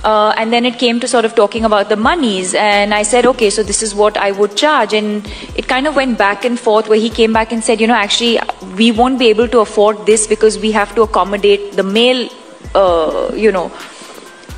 And then it came to sort of talking about the monies, and I said, okay, so this is what I would charge, and it kind of went back and forth where he came back and said, actually we won't be able to afford this because we have to accommodate the male,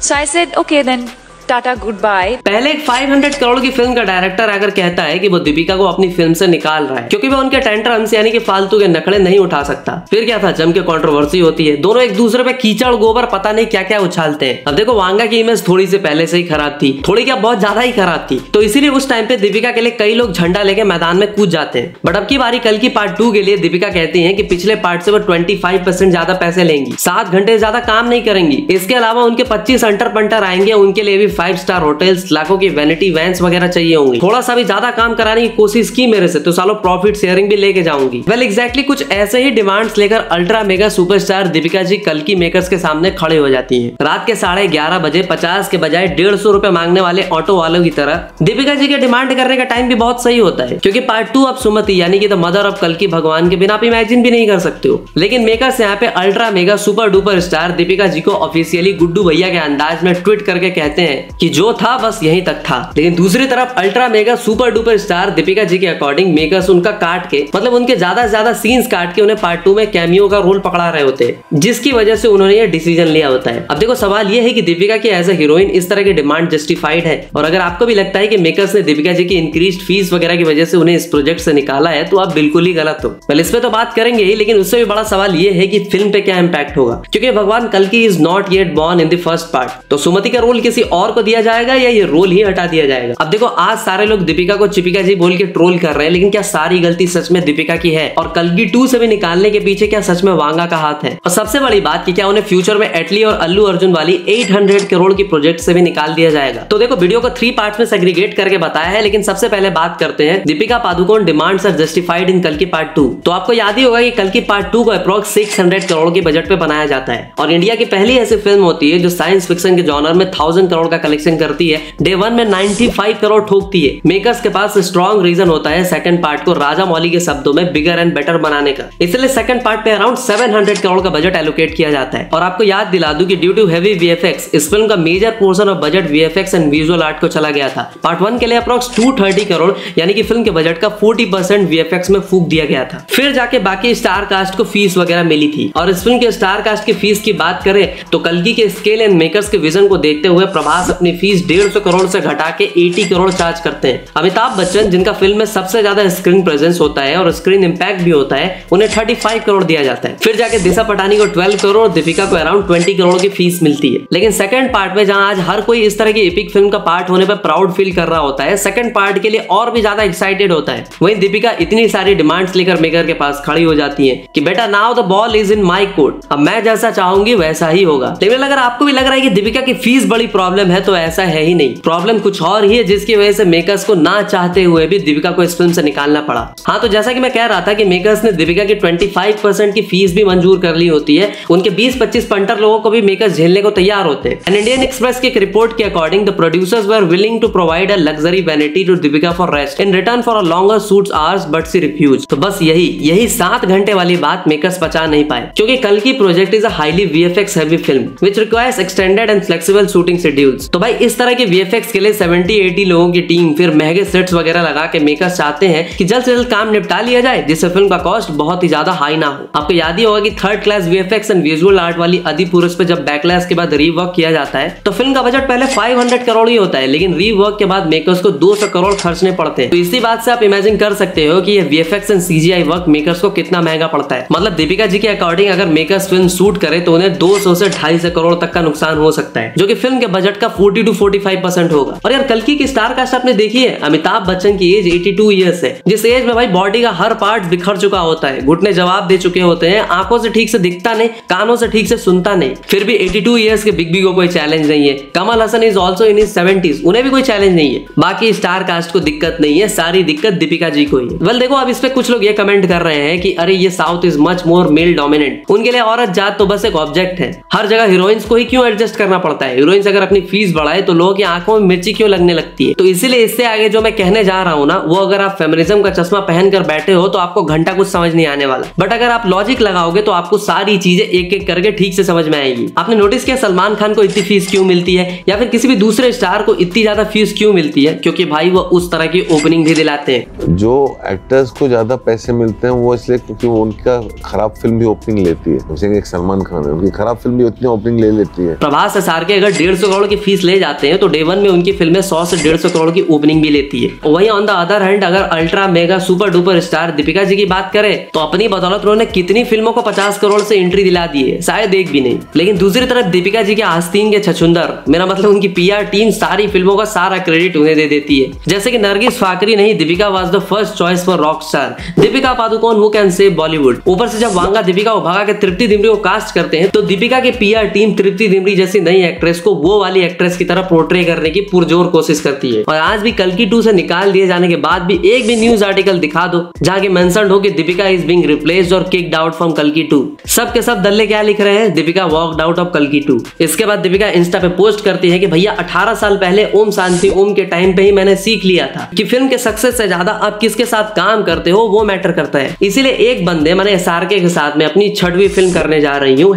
So I said, okay then, tata goodbye. पहले एक 500 करोड़ की film का director अगर कहता है कि वो दीपिका को अपनी फिल्म से निकाल रहा है क्योंकि वो उनके टेंट्रम्स यानी कि फालतू के नखड़े नहीं उठा सकता, फिर क्या था, जम के कंट्रोवर्सी होती है, दोनों एक दूसरे पे कीचड़ गोबर पता नहीं क्या क्या उछालते हैं। अब देखो वांगा की इमेज थोड़ी सी पहले से ही खराब थी, थोड़ी क्या बहुत ज्यादा ही खराब थी, तो इसीलिए उस टाइम पे दीपिका के लिए कई लोग झंडा लेके मैदान में कूद जाते हैं। बट अब की बारी कल की पार्ट 2 के लिए दीपिका कहती है कि पिछले पार्ट से वो 25% ज्यादा पैसे लेंगी, 7 घंटे ज्यादा काम नहीं करेंगी, इसके अलावा उनके 25 अंटर पंटर आएंगे, उनके लिए भी 5 स्टार होटल्स, लाखों की वैनिटी वैन्स वगैरह चाहिए होंगी, थोड़ा सा भी ज्यादा काम कराने की कोशिश की मेरे से तो सालों प्रॉफिट शेयरिंग भी लेके जाऊंगी। वेल एग्जैक्टली कुछ ऐसे ही डिमांड्स लेकर ultra mega superstar Deepika ji कल की मेकर्स के सामने खड़े हो जाती हैं। रात के 11:30 बजे 50 के बजाय 150 रुपए मांगने वाले ऑटो वालों की तरह दीपिका जी के डिमांड करने का टाइम भी बहुत सही होता है क्योंकि पार्ट 2 अब सुमति यानी कि द मदर ऑफ कल की भगवान के बिना आप इमेजिन भी नहीं कर सकते हो। लेकिन मेकर्स यहाँ पे ultra mega super duper star Deepika ji को ऑफिशियली गुड्डू भैया के अंदाज में ट्वीट करके कहते हैं कि जो था बस यहीं तक था। लेकिन दूसरी तरफ ultra mega super duper star Deepika ji के अकॉर्डिंग मेकर्स उनका काट के मतलब उनके ज्यादा से ज्यादा सीन्स काट के उन्हें पार्ट 2 में कैमियो का रोल पकड़ा रहे होते हैं, जिसकी वजह से उन्होंने ये डिसीजन लिया होता है। अब देखो सवाल ये है कि दीपिका की एज ए हीरोइन इस तरह की डिमांड जस्टिफाइड है, और अगर आपको भी लगता है कि मेकर्स ने दीपिका जी की इंक्रीज्ड फीस वगैरह की वजह से उन्हें इस प्रोजेक्ट से निकाला है तो आप बिल्कुल ही गलत हो। वेल इस पे तो बात करेंगे ही, लेकिन उससे भी बड़ा सवाल ये है कि फिल्म पे क्या इंपैक्ट होगा, क्योंकि भगवान कल्कि is not yet born in the first part, तो सुमति का रोल किसी और को दिया जाएगा या ये रोल ही हटा दिया जाएगा। अब देखो आज सारे लोग दीपिका को चिपिका जी बोल के ट्रोल कर रहे हैं, लेकिन क्या सारी गलती सच में दीपिका की है और कल्कि 2 से भी निकालने के पीछे क्या सच में वांगा का हाथ है? और सबसे बड़ी बात कि क्या उन्हें फ्यूचर में एटली और अल्लू अर्जुन वाली 800 करोड़ की प्रोजेक्ट से भी निकाल दिया जाएगा? तो देखो वीडियो को 3 पार्ट्स में सेग्रीगेट करके बताया है, लेकिन सबसे पहले बात करते हैं Deepika Padukone demands are justified in कल्कि पार्ट 2। तो आपको याद ही होगा कि कल्कि पार्ट 2 को अप्रॉक्स 600 करोड़ के बजट पे बनाया जाता है और इंडिया की पहली ऐसी फिल्म होती है जो साइंस फिक्शन के जॉनर में 1000 करोड़ का कलेक्शन करती है, डे 1 में 95 करोड़ ठोकती है। मेकर्स के पास स्ट्रॉन्ग रीजन होता है सेकंड पार्ट को राजा मौली के शब्दों में बिगर एंड बेटर बनाने का, इसलिए सेकंड पार्ट पे अराउंड 700 करोड़ का बजट एलोकेट किया जाता है। और आपको याद दिला दूं कि ड्यू टू हेवी वीएफएक्स इस फिल्म का major portion of budget VFX and visual art को चला गया था। पार्ट 1 के लिए अप्रॉक्स 230 करोड़ यानी कि फिल्म के बजट का 40% वीएफएक्स में फूंक दिया गया था। फिर जाके बाकी स्टार कास्ट को फीस वगैरह मिली थी। और इस फिल्म के स्टार कास्ट की फीस की बात करें तो कल्कि के स्केल एंड मेकर्स के विजन को देखते हुए प्रभास अपनी फीस 150 करोड़ से घटा के 80 करोड़ चार्ज करते हैं। अमिताभ बच्चन जिनका फिल्म में सबसे ज्यादा स्क्रीन प्रेजेंस होता है और स्क्रीन इंपैक्ट भी होता है, उन्हें 35 करोड़ दिया जाता है। फिर जाके दिशा पटानी को 12 करोड़, दीपिका को अराउंड 20 करोड़ की फीस मिलती है। लेकिन सेकंड पार्ट में जहां आज हर कोई इस तरह की एपिक फिल्म का पार्ट होने पर प्राउड फील कर रहा होता है, सेकंड पार्ट के लिए और भी ज्यादा एक्साइटेड होता है। वहीं दीपिका इतनी सारी डिमांड्स लेकर मेकर के पास खड़ी हो जाती है कि बेटा now the ball is in my court, अब मैं जैसा चाहूंगी वैसा ही होगा। लेकिन अगर आपको भी लग रहा है कि दीपिका की फीस बड़ी प्रॉब्लम है तो ऐसा है ही नहीं, प्रॉब्लम कुछ और ही है जिसकी वजह से मेकर्स को ना चाहते हुए भी दीपिका को इस फिल्म से निकालना पड़ा। हाँ तो जैसा कि मैं कह रहा था कि मेकर्स ने दीपिका की 25% की फीस भी मंजूर कर ली होती है, उनके 20-25 पंटर लोगों को भी मेकर्स झेलने को तैयार होते हैं। एंड इंडियन एक्सप्रेस की एक रिपोर्ट के according the producers were willing to provide a luxury vanity to Deepika for rest in return for a longer shoots hours, but she refuse. तो बस यही 7 घंटे वाली बात मेकर्स पचा नहीं पाए, क्योंकि कल की project is a highly VFX heavy film which requires extended and flexible shooting schedules. तो भाई इस तरह के वीएफएक्स के लिए 70-80 लोगों की टीम फिर महंगे सेट्स वगैरह लगा के मेकर्स चाहते हैं कि जल्द से जल्द काम निपटा लिया जाए जिससे फिल्म का कॉस्ट बहुत ही ज्यादा हाई ना हो। आपको याद ही होगा कि 3rd class VFX and visual art वाली अधिपुरुष पे जब बैकलैश के बाद रीवर्क किया जाता है तो फिल्म का बजट पहले 500 करोड़ ही होता है, लेकिन रीवर्क के बाद मेकर्स को 200 करोड़ खर्चने पड़ते हैं। तो इसी बात से आप इमेजिन कर सकते हो कि ये VFX and CGI work makers को कितना महंगा पड़ता है। मतलब दीपिका जी के अकॉर्डिंग अगर मेकर्स फिल्म शूट करे तो उन्हें 200 से 250 करोड़ तक का नुकसान हो सकता है, जो कि फिल्म के बजट का 40 to 45% होगा। और यार कल्कि की स्टार कास्ट आपने देखी है, अमिताभ बच्चन की एज 82 ईयर्स है, जिस एज में भाई बॉडी का हर पार्ट बिखर चुका होता है, घुटने जवाब दे चुके होते हैं, आंखों से ठीक से दिखता नहीं, कानों से ठीक से सुनता नहीं, फिर भी 82 ईयर्स के बिग बी को कोई चैलेंज नहीं है। Kamal Haasan is also in his 70s, उन्हें भी कोई चैलेंज नहीं है। बाकी स्टार कास्ट को दिक्कत नहीं है, सारी दिक्कत दीपिका जी को ही है। वेल देखो अब इस पे कुछ लोग ये कमेंट कर रहे हैं कि अरे ये south is much more male dominant, उनके लिए औरत जात तो बस एक ऑब्जेक्ट है, हर जगह हीरोइंस को ही क्यों एडजस्ट करना पड़ता है, हीरोइंस अगर अपनी फीस फीस बढ़ाए तो लोगों की आंखों में मिर्ची क्यों लगने लगती है। तो इसीलिए इससे आगे जो मैं कहने जा रहा हूँ ना, वो अगर आप फेमिनिज्म का चश्मा पहनकर बैठे हो तो आपको घंटा कुछ समझ नहीं आने वाला, बट अगर आप लॉजिक लगाओगे तो आपको सारी चीजें एक एक करके ठीक से समझ में आएगी। आपने नोटिस किया सलमान खान को इतनी फीस क्यों मिलती है, या फिर किसी भी दूसरे स्टार को इतनी ज्यादा फीस क्यों मिलती है? क्योंकि भाई वो उस तरह की ओपनिंग भी दिलाते हैं। जो एक्टर्स को ज्यादा पैसे मिलते हैं वो इसलिए क्योंकि वो उनका खराब फिल्म भी ओपनिंग लेती है। जैसे एक सलमान खान है, उनकी खराब फिल्म भी उतनी ओपनिंग ले लेती है। प्रभास एसआर के अगर 150 करोड़ की फीस ले जाते हैं तो डे वन में उनकी फिल्में 100 से 150 करोड़ की ओपनिंग भी लेती है। वहीं ऑन द अदर हैंड अगर ultra mega super duper star Deepika ji की बात करें तो अपनी बदौलत उन्होंने कितनी फिल्मों को 50 करोड़ से एंट्री दिला दी है, शायद एक भी नहीं। लेकिन दूसरी तरफ दीपिका जी के आस्तीन के छछुंदर, मेरा मतलब उनकी पीआर टीम सारी फिल्मों का सारा क्रेडिट उन्हें दे देती है। जैसे कि नरगिस फाकरी नहीं, Deepika was the first choice for rock star. Deepika Padukone who can save Bollywood. ऊपर से जब वांगा दीपिका को भगा के तृप्ति डिमरी को कास्ट करते हैं तो दीपिका की पीआर टीम तृप्ति डिमरी जैसी नई एक्ट्रेस को वो वाली एक्ट्रेस की तरह पोर्ट्रे करने की पुरजोर कोशिश करती है। और आज भी कल्कि 2 से निकाल दिए जाने के बाद भी एक भी न्यूज आर्टिकल दिखा दो जहाँ की मेंशन्ड हो कि दीपिका इज बीइंग रिप्लेस्ड और किक्ड आउट फ्रॉम कल्कि 2। सब के सब दल्ले क्या लिख रहे हैं, दीपिका वॉकड आउट ऑफ कल्कि 2। इसके बाद दीपिका इंस्टा पे पोस्ट करती है कि भैया 18 साल पहले ओम शांति ओम के टाइम पे ही मैंने सीख लिया था कि फिल्म के सक्सेस से ज्यादा आप किसके साथ काम करते हो वो मैटर करता है। इसीलिए एक बंदे मैंने एसआरके के साथ में अपनी 6वीं फिल्म करने जा रही हूँ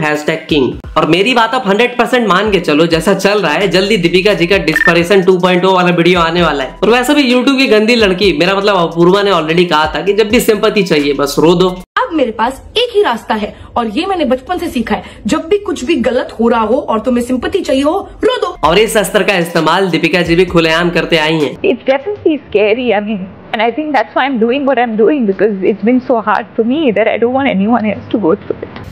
#किंग। और मेरी बात आप 100% मान के चलो, जैसा चल रहा है जल्दी दीपिका जी का डिस्परेशन 2.0 वाला वीडियो आने वाला है। और वैसे भी यूट्यूब की गंदी लड़की, मेरा मतलब अपूर्वा ने ऑलरेडी कहा था कि जब भी सिंपैथी चाहिए बस रो दो। अब मेरे पास एक ही रास्ता है और ये मैंने बचपन से सीखा है, जब भी कुछ भी गलत हो रहा हो और तुम्हें सिंपैथी चाहिए हो, रो दो। और इस अस्त्र का इस्तेमाल दीपिका जी भी खुलेआम करते आई हैं। It's definitely scary, I mean, and I think that's why I'm doing what I'm doing, because it's been so hard for me that I don't want anyone else to go through it.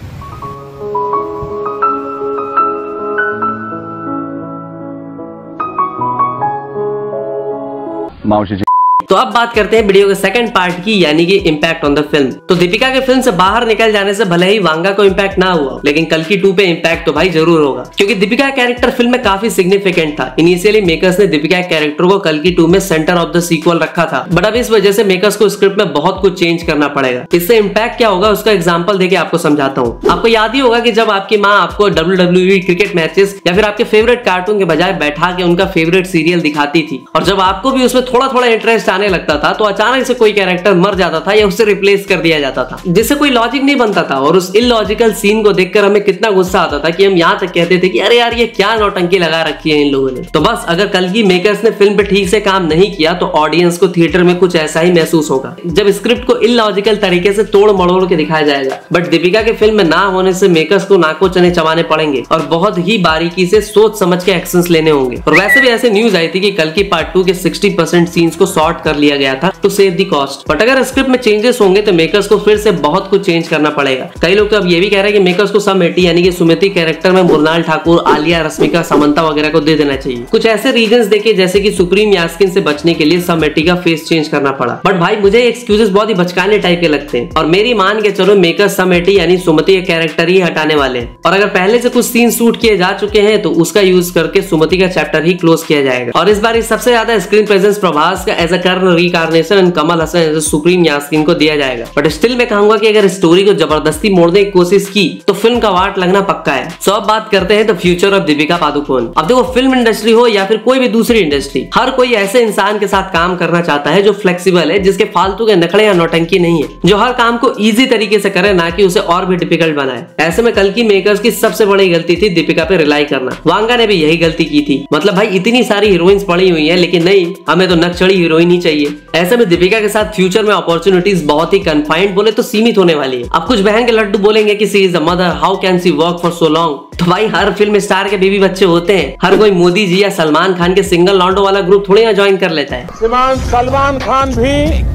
माउशी जी। तो अब बात करते हैं video के second part की, यानी कि impact on the film. तो दीपिका के फिल्म से बाहर निकल जाने से भले ही वांगा को इम्पैक्ट ना हुआ, लेकिन कल्कि 2 पे इम्पैक्ट तो भाई जरूर होगा, क्योंकि दीपिका का कैरेक्टर फिल्म में काफी सिग्निफिकेंट था। इनिशियली मेकर्स ने दीपिका के कैरेक्टर को कल्कि 2 में सेंटर ऑफ द सीक्वल रखा था, बट अब इस वजह से मेकर्स को स्क्रिप्ट में बहुत कुछ चेंज करना पड़ेगा। इससे इम्पैक्ट क्या होगा उसका एग्जाम्पल देके आपको समझाता हूँ। आपको याद ही होगा कि जब आपकी माँ आपको WWE क्रिकेट मैचेस या फिर आपके फेवरेट कार्टून के बजाय बैठा के उनका फेवरेट सीरियल दिखाती थी, और जब आपको भी उसमें थोड़ा थोड़ा इंटरेस्ट आने लगता था तो अचानक से कोई कैरेक्टर मर जाता था या उससे रिप्लेस कर दिया जाता था, जिससे कोई लॉजिक नहीं बनता था। और उस इलॉजिकल सीन को देखकर हमें कितना गुस्सा आता था कि हम यहाँ तक कहते थे कि अरे यार ये क्या नौटंकी लगा रखी है इन लोगों ने। तो बस अगर कल्कि मेकर्स ने फिल्म पे ठीक से काम नहीं किया तो ऑडियंस को थिएटर में कुछ ऐसा ही महसूस होगा, जब स्क्रिप्ट को इलॉजिकल तरीके से तोड़ मड़ोड़ के दिखाया जाएगा। बट दीपिका के फिल्म में ना होने से मेकर्स को नाको चने चबाने पड़ेंगे और बहुत ही बारीकी से सोच समझ के एक्शंस लेने होंगे। और वैसे भी ऐसे न्यूज आई थी कि कल्कि पार्ट 2 के 60% सीन्स को शॉर्ट कर लिया गया था to save the cost. But अगर स्क्रिप्ट में चेंजेस होंगे तो मेकर्स को फिर से बहुत कुछ चेंज करना पड़ेगा। कई लोग तो अब ये भी कह रहे हैं कि मेकर्स को समेटी यानी कि सुमिति कैरेक्टर में मुरनाल ठाकुर, आलिया, रश्मिका, समंता वगैरह को दे देना चाहिए। कुछ ऐसे रीजंस देखे जैसे कि सुप्रीम यास्किन से बचने के लिए समेटी का फेस चेंज करना पड़ा। बट भाई मुझे एक्सक्यूजेस बहुत ही बचकाने टाइप के लगते हैं, और मेरी मान के चलो मेकर्स समेटी यानी सुमति के कैरेक्टर ही हटाने वाले हैं। और अगर पहले से कुछ सीन शूट किए जा चुके हैं तो उसका यूज करके सुमति का चैप्टर ही क्लोज किया जाएगा। और इस बार सबसे ज्यादा स्क्रीन प्रेजेंस प्रभास का as a Karna reincarnation and Kamal Haasan as a supreme Yaskin को दिया जाएगा। बट स्टिल मैं कहूंगा कि अगर स्टोरी को जबरदस्ती मोड़ने की कोशिश की तो फिल्म का वाट लगना पक्का है। सो अब बात करते हैं the future of Deepika Padukone. अब देखो, फिल्म इंडस्ट्री हो या फिर कोई भी दूसरी इंडस्ट्री, हर कोई ऐसे इंसान के साथ काम करना चाहता है जो फ्लेक्सिबल है, जिसके फालतू के नखड़े या नौटंकी नहीं है, जो हर काम को इजी तरीके से करे, ना कि उसे और भी डिफिकल्ट बनाए। ऐसे में कल्कि मेकर्स की सबसे बड़ी गलती थी दीपिका पे रिलाई करना। वांगा ने भी यही गलती की थी। मतलब भाई इतनी सारी हीरोइंस पड़ी हुई है, लेकिन नहीं, हमें तो नक्चड़ी हीरोइन ही चाहिए। ऐसे में दीपिका के साथ फ्यूचर में अपॉर्चुनिटीज बहुत ही कन्फाइंड बोले तो सीमित होने वाली है। अब कुछ बहन के लड्डू बोलेंगे कि she is a mother, how can she work for so long. तो भाई हर फिल्म स्टार के बीवी बच्चे होते हैं, हर कोई मोदी जी या सलमान खान के सिंगल लॉन्डो वाला ग्रुप थोड़ी ना ज्वाइन कर लेता है। श्रीमान सलमान खान भी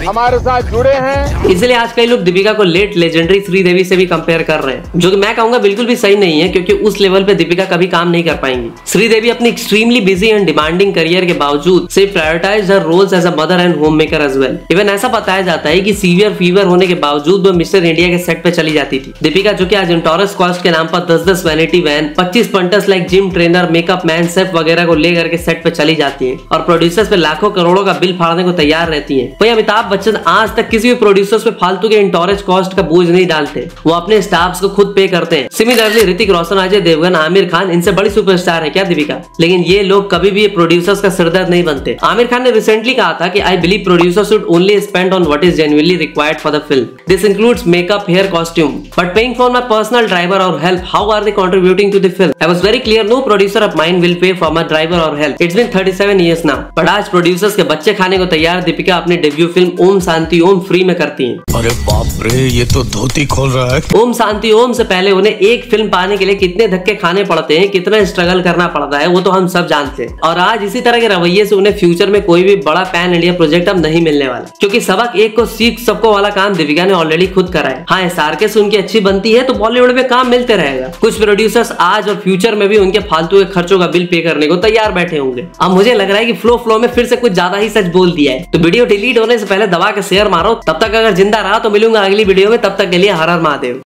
हमारे साथ जुड़े हैं। इसलिए आज कई लोग दीपिका को लेट लेजेंडरी श्रीदेवी से भी कंपेयर कर रहे हैं, जो कि मैं कहूंगा बिल्कुल भी सही नहीं है, क्योंकि उस लेवल पे दीपिका कभी काम नहीं कर पाएंगी। श्रीदेवी अपनी extremely busy and demanding career के बावजूद से prioritise her roles as a mother and homemaker as well. Even ऐसा बताया जाता है कि सीवियर फीवर होने के बावजूद वो मिस्टर इंडिया के सेट पे चली जाती थी। दीपिका जो कि आज इंटोरस कॉस्ट के नाम पर 10-10 vanity van, 25 punters like gym trainer, makeup man, chef वगैरह को लेकर के सेट पे चली जाती है और प्रोड्यूसर्स पे लाखों करोड़ों का बिल फाड़ने को तैयार रहती है। वही अमिताभ अमिताभ बच्चन आज तक किसी भी प्रोड्यूसर्स पे फालतू के इंटोरेज कॉस्ट का बोझ नहीं डालते, वो अपने स्टाफ्स को खुद पे करते हैं। सिमिलरली ऋतिक रोशन, अजय देवगन, आमिर खान इनसे बड़ी सुपरस्टार है क्या दीपिका, लेकिन ये लोग कभी भी प्रोड्यूसर्स का सिरदर्द नहीं बनते। आमिर खान ने रिसेंटली कहा था कि I believe producers should only spend on what is genuinely required for the film. This includes makeup, hair, costume, but paying for my personal driver और help, how are they contributing to the film? I was very clear, no producer of mine will pay for my driver और help. It's been 37 years now. But आज producers के बच्चे खाने को तैयार दीपिका अपनी debut film Om Shanti Om free में करती हैं। अरे बाप रे, ये तो धोती खोल रहा है। ओम शांति ओम से पहले उन्हें एक फिल्म पाने के लिए कितने धक्के खाने पड़ते हैं, कितना स्ट्रगल करना पड़ता है, वो तो हम सब जानते हैं। और आज इसी तरह के रवैये से उन्हें फ्यूचर में कोई भी बड़ा पैन इंडिया प्रोजेक्ट अब नहीं मिलने वाला, क्योंकि सबक एक को सीख सबको वाला काम दीपिका ने ऑलरेडी खुद करा है। हाँ, SRK से उनकी अच्छी बनती है तो बॉलीवुड में काम मिलते रहेगा। कुछ प्रोड्यूसर्स आज और फ्यूचर में भी उनके फालतू के खर्चों का बिल पे करने को तैयार बैठे होंगे। अब मुझे लग रहा है कि फ्लो में फिर से कुछ ज्यादा ही सच बोल दिया है, तो वीडियो डिलीट होने से पहले दबा के शेयर मारो। तब तक अगर जिंदा रहा तो मिलूंगा अगली वीडियो में, तब तक के लिए हर हर महादेव।